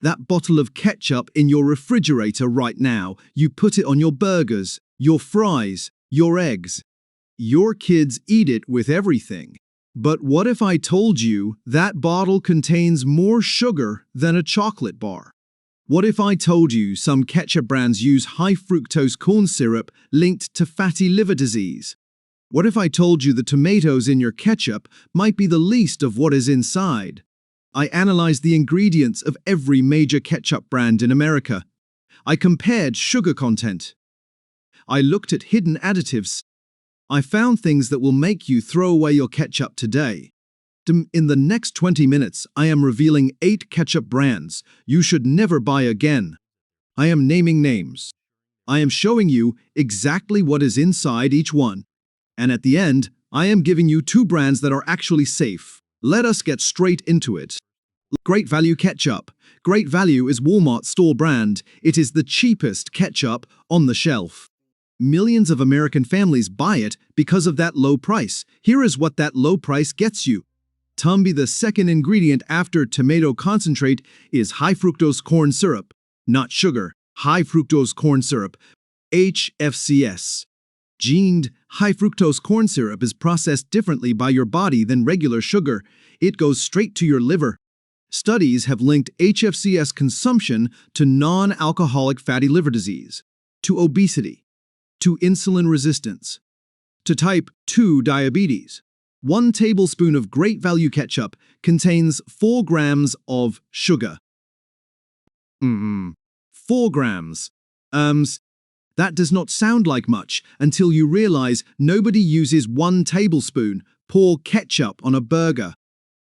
That bottle of ketchup in your refrigerator right now, you put it on your burgers, your fries, your eggs. Your kids eat it with everything. But what if I told you that bottle contains more sugar than a chocolate bar? What if I told you some ketchup brands use high fructose corn syrup linked to fatty liver disease? What if I told you the tomatoes in your ketchup might be the least of what is inside? I analyzed the ingredients of every major ketchup brand in America. I compared sugar content. I looked at hidden additives. I found things that will make you throw away your ketchup today. In the next 20 minutes, I am revealing 8 ketchup brands you should never buy again. I am naming names. I am showing you exactly what is inside each one. And at the end, I am giving you 2 brands that are actually safe. Let us get straight into it. Great Value Ketchup. Great Value is Walmart's store brand. It is the cheapest ketchup on the shelf. Millions of American families buy it because of that low price. Here is what that low price gets you. The second ingredient after tomato concentrate is high fructose corn syrup, not sugar, high fructose corn syrup, HFCS. Gened high fructose corn syrup is processed differently by your body than regular sugar. It goes straight to your liver. Studies have linked HFCS consumption to non-alcoholic fatty liver disease, to obesity, to insulin resistance, to type 2 diabetes. 1 tablespoon of Great Value ketchup contains 4 grams of sugar. 4 grams. That does not sound like much until you realize nobody uses 1 tablespoon. Pour ketchup on a burger.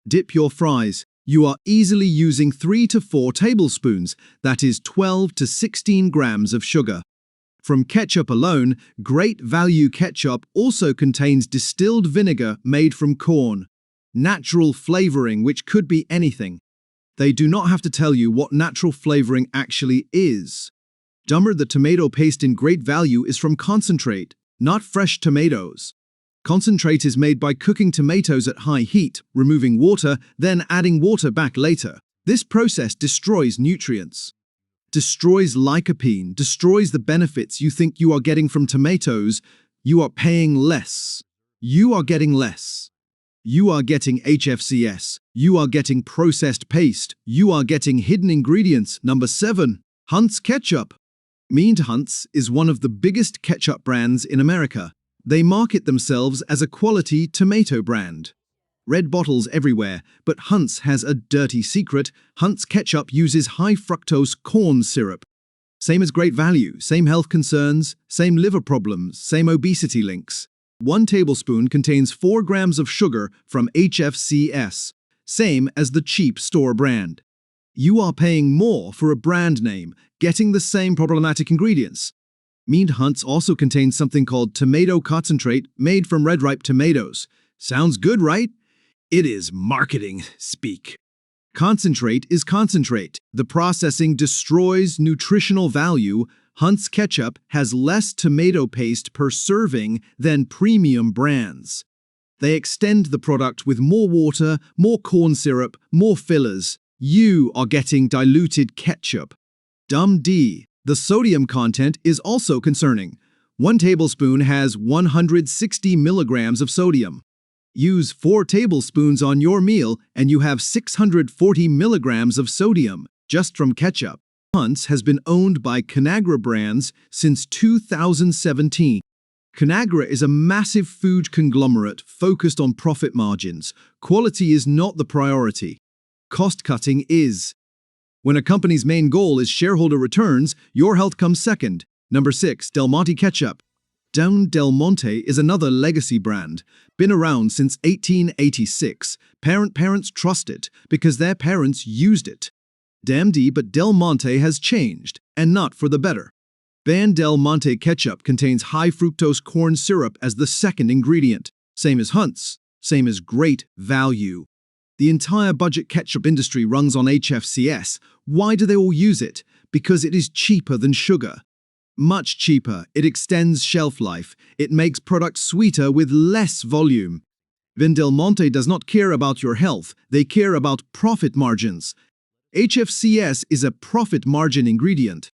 Dip your fries. You are easily using 3 to 4 tablespoons. That is 12 to 16 grams of sugar. From ketchup alone, Great Value ketchup also contains distilled vinegar made from corn. Natural flavoring, which could be anything. They do not have to tell you what natural flavoring actually is. The tomato paste in Great Value is from concentrate, not fresh tomatoes. Concentrate is made by cooking tomatoes at high heat, removing water, then adding water back later. This process destroys nutrients. Destroys lycopene, destroys the benefits you think you are getting from tomatoes. You are paying less. You are getting less. You are getting HFCS. You are getting processed paste. You are getting hidden ingredients. Number 7. Heinz Ketchup. Heinz is one of the biggest ketchup brands in America. They market themselves as a quality tomato brand. Red bottles everywhere, but Heinz has a dirty secret. Heinz ketchup uses high fructose corn syrup. Same as Great Value, same health concerns, same liver problems, same obesity links. 1 tablespoon contains 4 grams of sugar from HFCS, same as the cheap store brand. You are paying more for a brand name, getting the same problematic ingredients. Heinz also contains something called tomato concentrate made from red-ripe tomatoes. Sounds good, right? It is marketing speak. Concentrate is concentrate. The processing destroys nutritional value. Heinz ketchup has less tomato paste per serving than premium brands. They extend the product with more water, more corn syrup, more fillers. You are getting diluted ketchup. The sodium content is also concerning. 1 tablespoon has 160 milligrams of sodium. Use 4 tablespoons on your meal and you have 640 milligrams of sodium just from ketchup. Heinz has been owned by Conagra Brands since 2017. Conagra is a massive food conglomerate focused on profit margins. Quality is not the priority. Cost cutting is. When a company's main goal is shareholder returns, your health comes second. Number 6. Del Monte Ketchup. Del Monte is another legacy brand. Been around since 1886. Parents trust it because their parents used it. But Del Monte has changed, and not for the better. Del Monte ketchup contains high fructose corn syrup as the second ingredient. Same as Heinz. Same as Great Value. The entire budget ketchup industry runs on HFCS. Why do they all use it? Because it is cheaper than sugar. Much cheaper. It extends shelf life. It makes products sweeter with less volume. Del Monte does not care about your health. They care about profit margins. HFCS is a profit margin ingredient.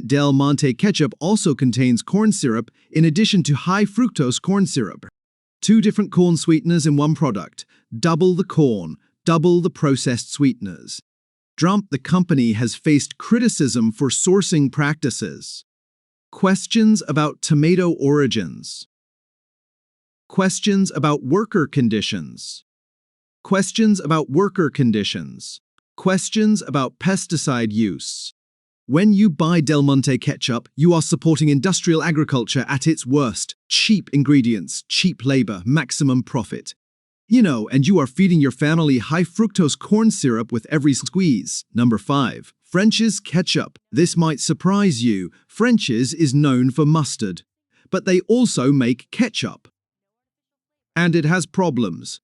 Del Monte ketchup also contains corn syrup in addition to high fructose corn syrup. Two different corn sweeteners in one product. Double the corn, double the processed sweeteners. Trump, the company, has faced criticism for sourcing practices. Questions about tomato origins. Questions about worker conditions. Questions about worker conditions. Questions about pesticide use. When you buy Del Monte ketchup, you are supporting industrial agriculture at its worst. Cheap ingredients, cheap labor, maximum profit. And you are feeding your family high fructose corn syrup with every squeeze. Number 5. French's ketchup. This might surprise you. French's is known for mustard. But they also make ketchup. And it has problems.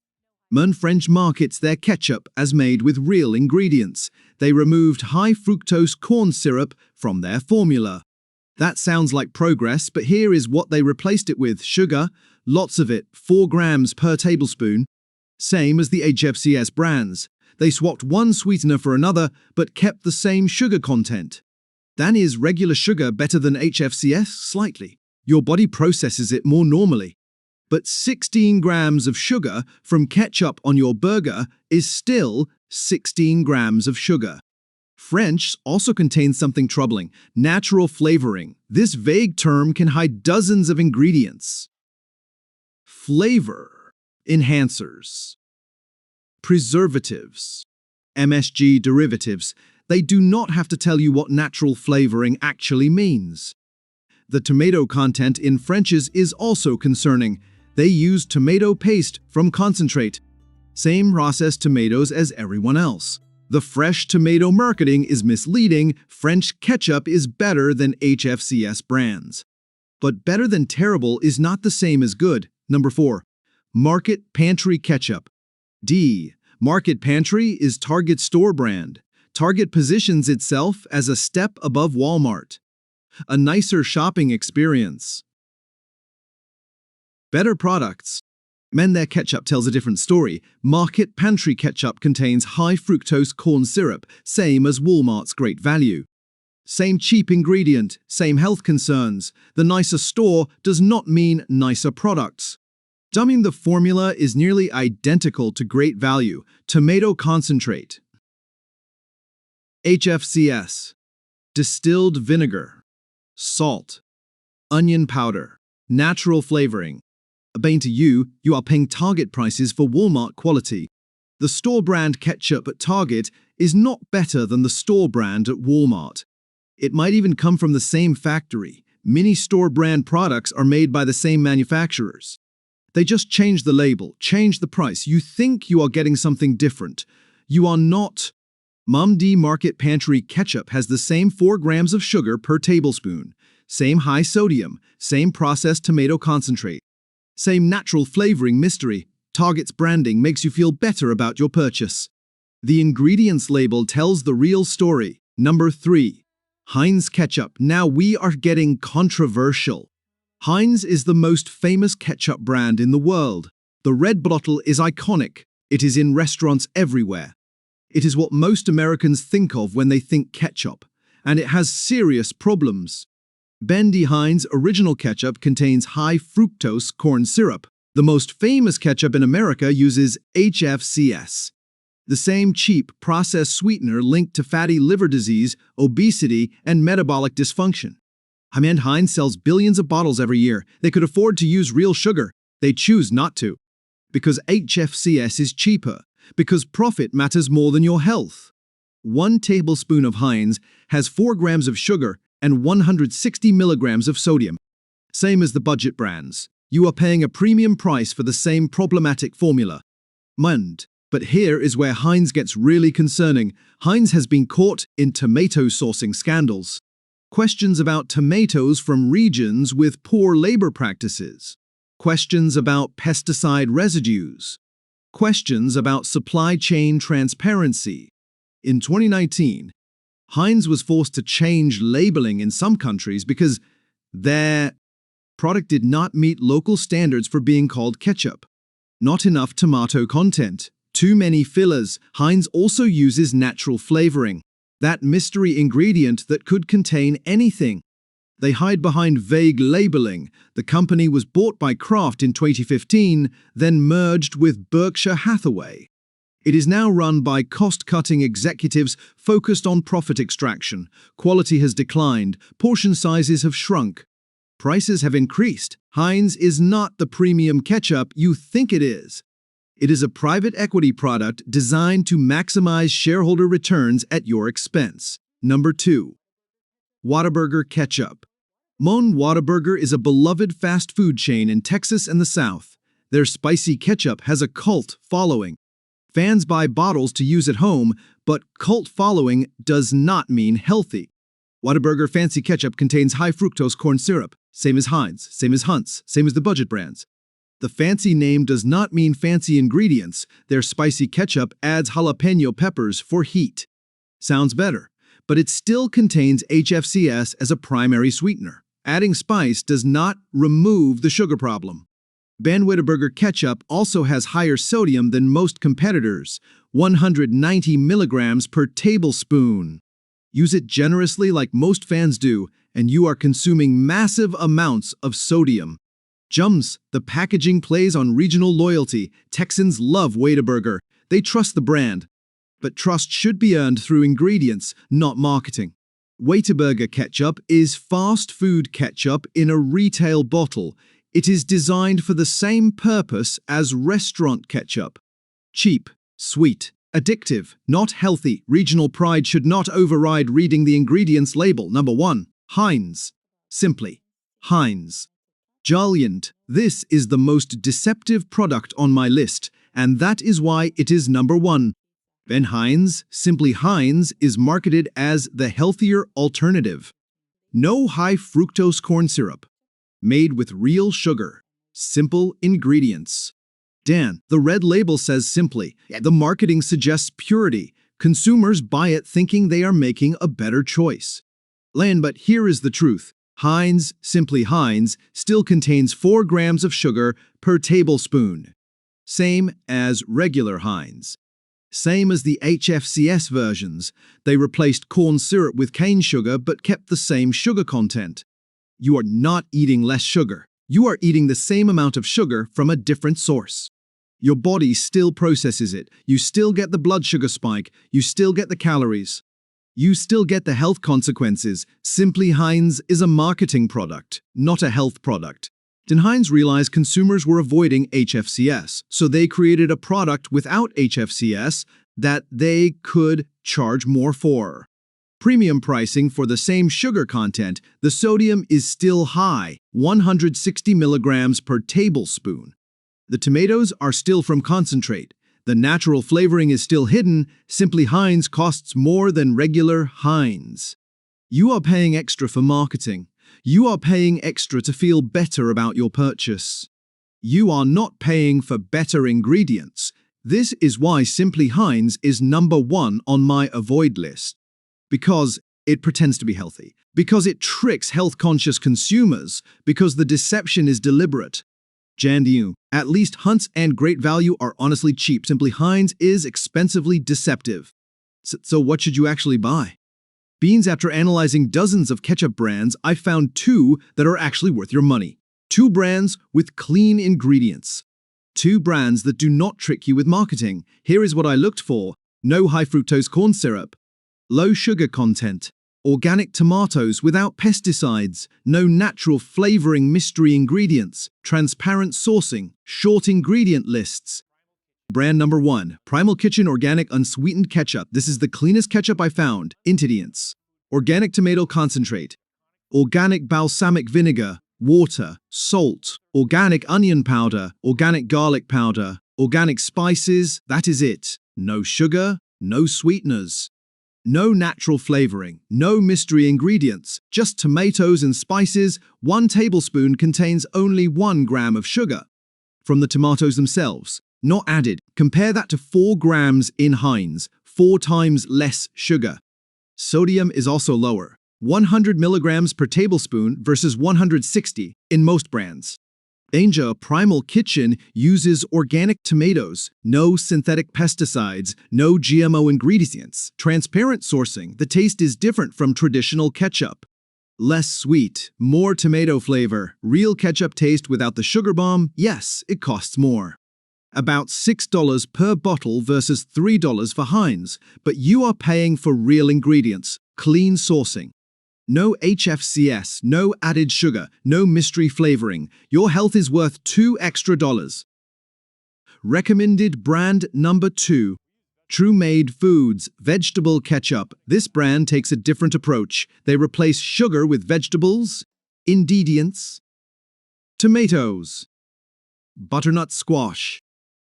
French markets their ketchup as made with real ingredients. They removed high fructose corn syrup from their formula. That sounds like progress, but here is what they replaced it with. Sugar, lots of it, 4 grams per tablespoon. Same as the HFCS brands. They swapped one sweetener for another, but kept the same sugar content. Then is regular sugar better than HFCS? Slightly. Your body processes it more normally. But 16 grams of sugar from ketchup on your burger is still 16 grams of sugar. French also contains something troubling, natural flavoring. This vague term can hide dozens of ingredients. Flavor enhancers, preservatives, MSG derivatives. They do not have to tell you what natural flavoring actually means. The tomato content in French's is also concerning. They use tomato paste from concentrate. Same processed tomatoes as everyone else. The fresh tomato marketing is misleading. French ketchup is better than HFCS brands. But better than terrible is not the same as good. Number 4. Market Pantry ketchup. Market Pantry is Target's store brand. Target positions itself as a step above Walmart. A nicer shopping experience. Better products. Their ketchup tells a different story. Market Pantry ketchup contains high fructose corn syrup, same as Walmart's Great Value. Same cheap ingredient, same health concerns. The nicer store does not mean nicer products. The formula is nearly identical to Great Value. Tomato concentrate. HFCS. Distilled vinegar. Salt. Onion powder. Natural flavoring. To you are paying Target prices for Walmart quality. The store brand ketchup at Target is not better than the store brand at Walmart. It might even come from the same factory. Many store brand products are made by the same manufacturers. They just change the label, change the price. You think you are getting something different. You are not. Market Pantry ketchup has the same 4 grams of sugar per tablespoon, same high sodium, same processed tomato concentrate. Same natural flavoring mystery. Target's branding makes you feel better about your purchase. The ingredients label tells the real story. Number 3. Heinz ketchup. Now we are getting controversial. Heinz is the most famous ketchup brand in the world. The red bottle is iconic. It is in restaurants everywhere. It is what most Americans think of when they think ketchup, and it has serious problems. Heinz original ketchup contains high fructose corn syrup. The most famous ketchup in America uses HFCS, the same cheap processed sweetener linked to fatty liver disease, obesity, and metabolic dysfunction. Heinz sells billions of bottles every year. They could afford to use real sugar. They choose not to. Because HFCS is cheaper. Because profit matters more than your health. 1 tablespoon of Heinz has 4 grams of sugar and 160 milligrams of sodium. Same as the budget brands. You are paying a premium price for the same problematic formula. But here is where Heinz gets really concerning. Heinz has been caught in tomato sourcing scandals. Questions about tomatoes from regions with poor labor practices. Questions about pesticide residues. Questions about supply chain transparency. In 2019, Heinz was forced to change labeling in some countries because their product did not meet local standards for being called ketchup. Not enough tomato content, Too many fillers. Heinz also uses natural flavoring, that mystery ingredient that could contain anything. They hide behind vague labeling. The company was bought by Kraft in 2015, then merged with Berkshire Hathaway. It is now run by cost-cutting executives focused on profit extraction. Quality has declined, portion sizes have shrunk. Prices have increased. Heinz is not the premium ketchup you think it is. It is a private equity product designed to maximize shareholder returns at your expense. Number 2. Whataburger Ketchup. Whataburger is a beloved fast food chain in Texas and the South. Their spicy ketchup has a cult following. Fans buy bottles to use at home, but cult following does not mean healthy. Whataburger Fancy Ketchup contains high fructose corn syrup, same as Heinz, same as Hunt's, same as the budget brands. The fancy name does not mean fancy ingredients. Their spicy ketchup adds jalapeno peppers for heat. Sounds better, but it still contains HFCS as a primary sweetener. Adding spice does not remove the sugar problem. Whataburger ketchup also has higher sodium than most competitors, 190 milligrams per tablespoon. Use it generously like most fans do, and you are consuming massive amounts of sodium. Jums, the packaging plays on regional loyalty. Texans love Whataburger. They trust the brand. But trust should be earned through ingredients, not marketing. Whataburger ketchup is fast food ketchup in a retail bottle. It is designed for the same purpose as restaurant ketchup. Cheap, sweet, addictive, not healthy. Regional pride should not override reading the ingredients label. Number 1. Heinz. Simply, Heinz. Giant. This is the most deceptive product on my list, and that is why it is number 1. Heinz, simply Heinz, is marketed as the healthier alternative. No high fructose corn syrup. Made with real sugar. Simple ingredients. Dan, the red label says simply. The marketing suggests purity. Consumers buy it thinking they are making a better choice. But here is the truth. Heinz, simply Heinz, still contains 4 grams of sugar per tablespoon. Same as regular Heinz. Same as the HFCS versions. They replaced corn syrup with cane sugar but kept the same sugar content. You are not eating less sugar. You are eating the same amount of sugar from a different source. Your body still processes it. You still get the blood sugar spike. You still get the calories. You still get the health consequences. Simply Heinz is a marketing product, not a health product. Then Heinz realized consumers were avoiding HFCS, so they created a product without HFCS that they could charge more for. Premium pricing for the same sugar content, the sodium is still high, 160 milligrams per tablespoon. The tomatoes are still from concentrate. The natural flavoring is still hidden. Simply Heinz costs more than regular Heinz. You are paying extra for marketing. You are paying extra to feel better about your purchase. You are not paying for better ingredients. This is why Simply Heinz is number 1 on my avoid list. Because it pretends to be healthy. Because it tricks health-conscious consumers. Because the deception is deliberate. At least Hunt's and Great Value are honestly cheap. Simply Heinz is expensively deceptive. So what should you actually buy? Beans, after analyzing dozens of ketchup brands, I found 2 that are actually worth your money. 2 brands with clean ingredients. 2 brands that do not trick you with marketing. Here is what I looked for. No high fructose corn syrup. Low sugar content. Organic tomatoes without pesticides. No natural flavoring mystery ingredients. Transparent sourcing. Short ingredient lists. Brand number 1, Primal Kitchen Organic Unsweetened Ketchup. This is the cleanest ketchup I found. Ingredients: organic tomato concentrate, organic balsamic vinegar, water, salt, organic onion powder, organic garlic powder, organic spices. That is it. No sugar, no sweeteners. No natural flavoring, no mystery ingredients, just tomatoes and spices. 1 tablespoon contains only 1 gram of sugar. From the tomatoes themselves. Not added. Compare that to 4 grams in Heinz, 4 times less sugar. Sodium is also lower, 100 milligrams per tablespoon versus 160 in most brands. Danger: Primal Kitchen uses organic tomatoes, no synthetic pesticides, no GMO ingredients, transparent sourcing. The taste is different from traditional ketchup. Less sweet, more tomato flavor, real ketchup taste without the sugar bomb. Yes, it costs more. About $6 per bottle versus $3 for Heinz, but you are paying for real ingredients, clean sourcing. No HFCS, no added sugar, no mystery flavoring. Your health is worth $2 extra. Recommended brand number 2. True Made Foods Vegetable Ketchup. This brand takes a different approach. They replace sugar with vegetables, ingredients, tomatoes, butternut squash,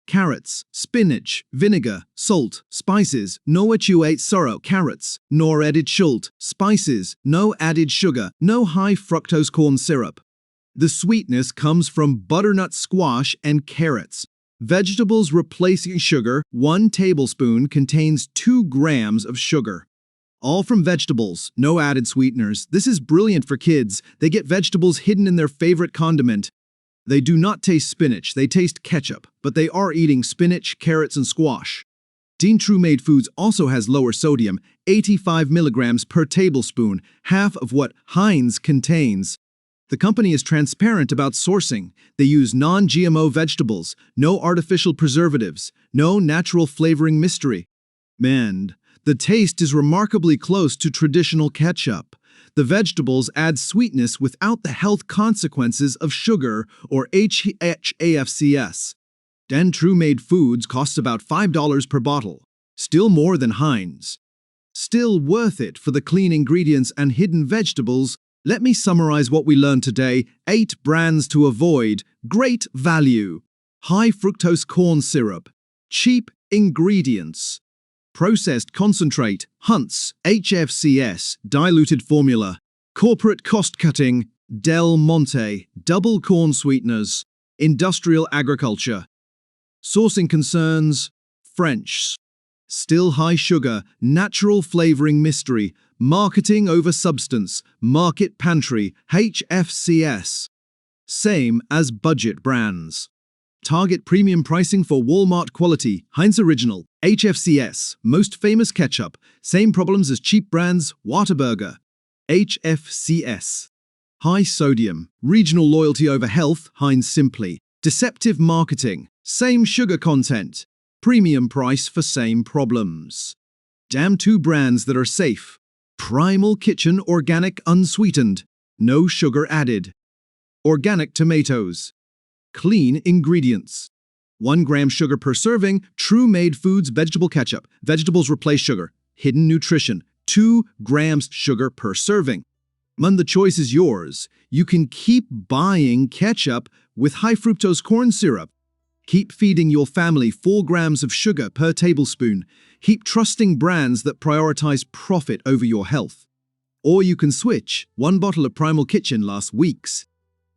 carrots, spinach, vinegar, salt, spices, no added sorrow, carrots, nor added salt, spices, no added sugar, no high fructose corn syrup. The sweetness comes from butternut squash and carrots. Vegetables replacing sugar, 1 tablespoon contains 2 grams of sugar. All from vegetables, no added sweeteners. This is brilliant for kids. They get vegetables hidden in their favorite condiment. They do not taste spinach, they taste ketchup, but they are eating spinach, carrots, and squash. True Made Foods also has lower sodium, 85 milligrams per tablespoon, half of what Heinz contains. The company is transparent about sourcing. They use non-GMO vegetables, no artificial preservatives, no natural flavoring mystery. Man, the taste is remarkably close to traditional ketchup. The vegetables add sweetness without the health consequences of sugar or HFCS. True Made Foods costs about $5 per bottle. Still more than Heinz. Still worth it for the clean ingredients and hidden vegetables. Let me summarize what we learned today. 8 brands to avoid. Great value. High fructose corn syrup. Cheap ingredients. Processed concentrate, Heinz, HFCS, diluted formula. Corporate cost-cutting, Del Monte, double corn sweeteners. Industrial agriculture. Sourcing concerns, French. Still high sugar, natural flavoring mystery. Marketing over substance, market pantry, HFCS. Same as budget brands. Target premium pricing for Walmart quality, Heinz Original, HFCS, most famous ketchup, same problems as cheap brands, Whataburger, HFCS. High sodium, regional loyalty over health, Heinz Simply. Deceptive marketing, same sugar content, premium price for same problems. Damn 2 brands that are safe. Primal Kitchen Organic Unsweetened, no sugar added. Organic tomatoes. Clean ingredients. 1 gram sugar per serving. True Made Foods Vegetable Ketchup. Vegetables replace sugar. Hidden nutrition. 2 grams sugar per serving. The choice is yours. You can keep buying ketchup with high fructose corn syrup. Keep feeding your family 4 grams of sugar per tablespoon. Keep trusting brands that prioritize profit over your health. Or you can switch. 1 bottle of Primal Kitchen lasts weeks.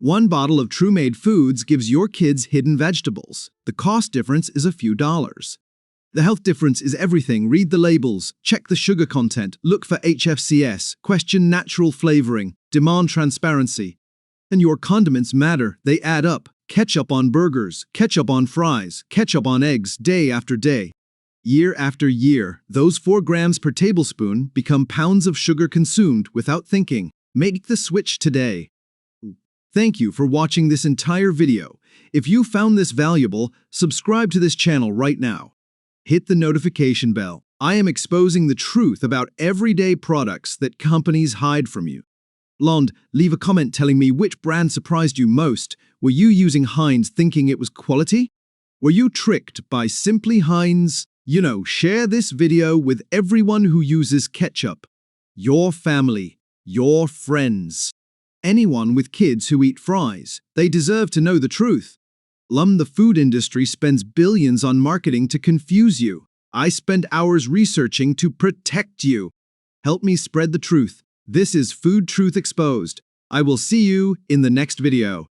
1 bottle of True Made Foods gives your kids hidden vegetables. The cost difference is a few dollars. The health difference is everything. Read the labels, check the sugar content, look for HFCS, question natural flavoring, demand transparency. And your condiments matter, they add up. Ketchup on burgers, ketchup on fries, ketchup on eggs day after day. Year after year, those 4 grams per tablespoon become pounds of sugar consumed without thinking. Make the switch today. Thank you for watching this entire video. If you found this valuable, subscribe to this channel right now. Hit the notification bell. I am exposing the truth about everyday products that companies hide from you. Leave a comment telling me which brand surprised you most. Were you using Heinz thinking it was quality? Were you tricked by simply Heinz? Share this video with everyone who uses ketchup. Your family, your friends. Anyone with kids who eat fries. They deserve to know the truth. The food industry spends billions on marketing to confuse you. I spend hours researching to protect you. Help me spread the truth. This is Food Truth Exposed. I will see you in the next video.